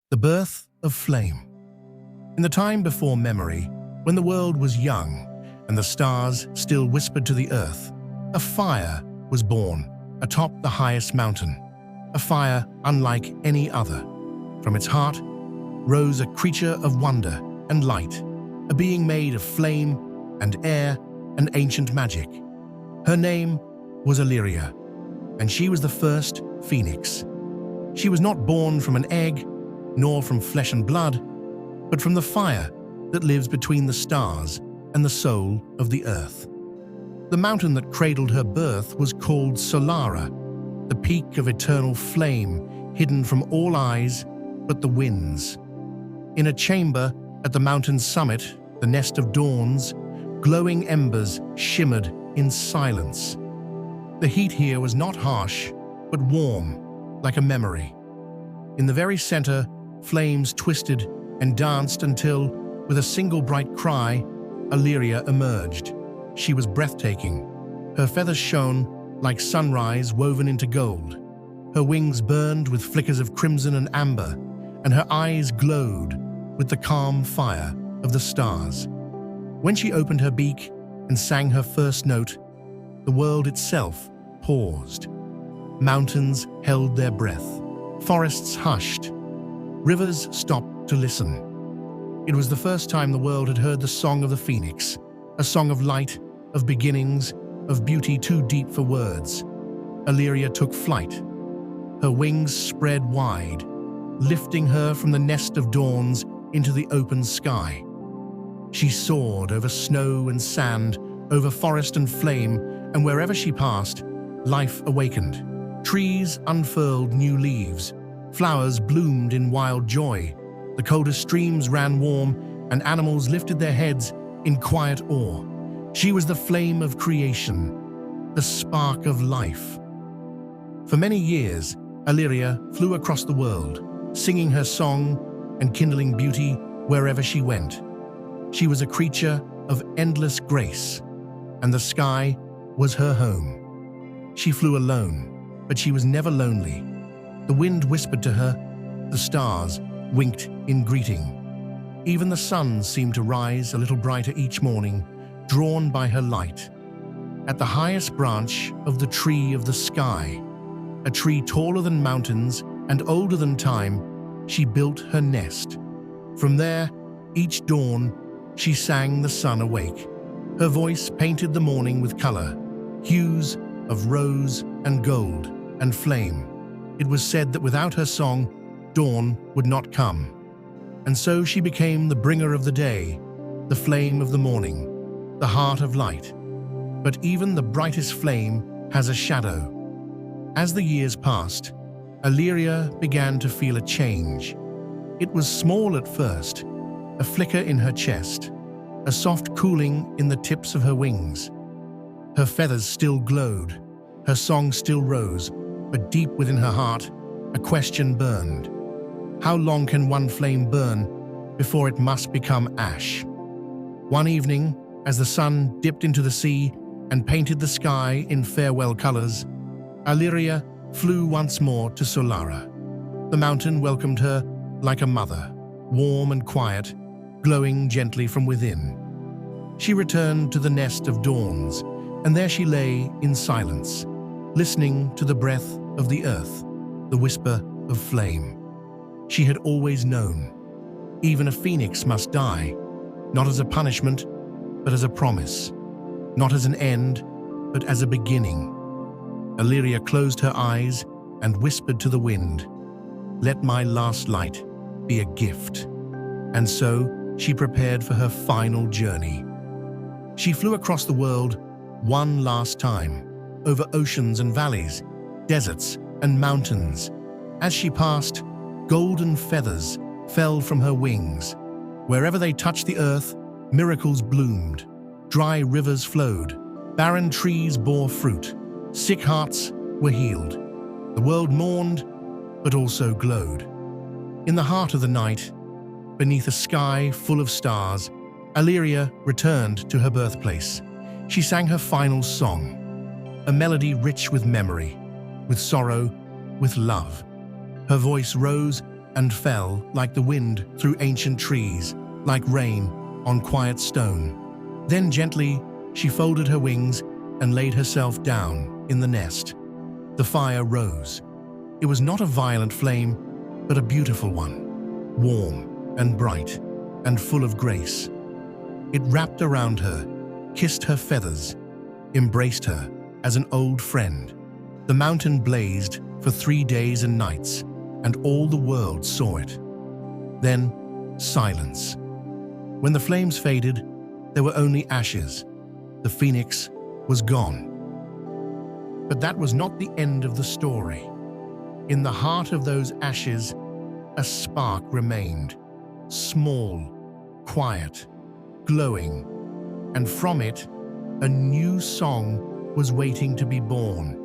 The birth of flame. In the time before memory, when the world was young and the stars still whispered to the earth, a fire was born atop the highest mountain, a fire unlike any other. From its heart rose a creature of wonder and light, a being made of flame and air and ancient magic. Her name was Alirya, and she was the first phoenix. She was not born from an egg, nor from flesh and blood, but from the fire that lives between the stars and the soul of the earth. The mountain that cradled her birth was called Solara, the peak of eternal flame hidden from all eyes but the winds. In a chamber at the mountain's summit, the nest of dawns, glowing embers shimmered in silence. The heat here was not harsh, but warm, like a memory. In the very center, flames twisted and danced until, with a single bright cry, Alirya emerged. She was breathtaking. Her feathers shone like sunrise woven into gold. Her wings burned with flickers of crimson and amber, and her eyes glowed with the calm fire of the stars. When she opened her beak and sang her first note, the world itself paused. Mountains held their breath. Forests hushed. Rivers stopped to listen. It was the first time the world had heard the song of the phoenix, a song of light, of beginnings, of beauty too deep for words. Alirya took flight. Her wings spread wide, lifting her from the nest of dawns into the open sky. She soared over snow and sand, over forest and flame, and wherever she passed, life awakened. Trees unfurled new leaves. Flowers bloomed in wild joy. The coldest streams ran warm, and animals lifted their heads in quiet awe. She was the flame of creation, the spark of life. For many years, Alirya flew across the world, singing her song and kindling beauty wherever she went. She was a creature of endless grace, and the sky was her home. She flew alone, but she was never lonely. The wind whispered to her, the stars winked in greeting. Even the sun seemed to rise a little brighter each morning, drawn by her light. At the highest branch of the tree of the sky, a tree taller than mountains and older than time, she built her nest. From there, each dawn, she sang the sun awake. Her voice painted the morning with color, hues of rose and gold and flame. It was said that without her song, dawn would not come. And so she became the bringer of the day, the flame of the morning, the heart of light. But even the brightest flame has a shadow. As the years passed, Alirya began to feel a change. It was small at first, a flicker in her chest, a soft cooling in the tips of her wings. Her feathers still glowed, her song still rose, but deep within her heart, a question burned. How long can one flame burn before it must become ash? One evening, as the sun dipped into the sea and painted the sky in farewell colors, Alirya flew once more to Solara. The mountain welcomed her like a mother, warm and quiet, glowing gently from within. She returned to the nest of dawns, and there she lay in silence, listening to the breath of the earth, the whisper of flame. She had always known. Even a phoenix must die, not as a punishment, but as a promise. Not as an end, but as a beginning. Alirya closed her eyes and whispered to the wind, "Let my last light be a gift." And so she prepared for her final journey. She flew across the world one last time, over oceans and valleys, deserts and mountains. As she passed, golden feathers fell from her wings. Wherever they touched the earth, miracles bloomed. Dry rivers flowed, barren trees bore fruit, sick hearts were healed. The world mourned, but also glowed. In the heart of the night, beneath a sky full of stars, Alirya returned to her birthplace. She sang her final song, a melody rich with memory, with sorrow, with love. Her voice rose and fell like the wind through ancient trees, like rain on quiet stone. Then gently she folded her wings and laid herself down in the nest. The fire rose. It was not a violent flame, but a beautiful one, warm and bright and full of grace. It wrapped around her, kissed her feathers, embraced her as an old friend. The mountain blazed for 3 days and nights, and all the world saw it. Then, silence. When the flames faded, there were only ashes. The phoenix was gone. But that was not the end of the story. In the heart of those ashes, a spark remained, small, quiet, glowing, and from it, a new song was waiting to be born.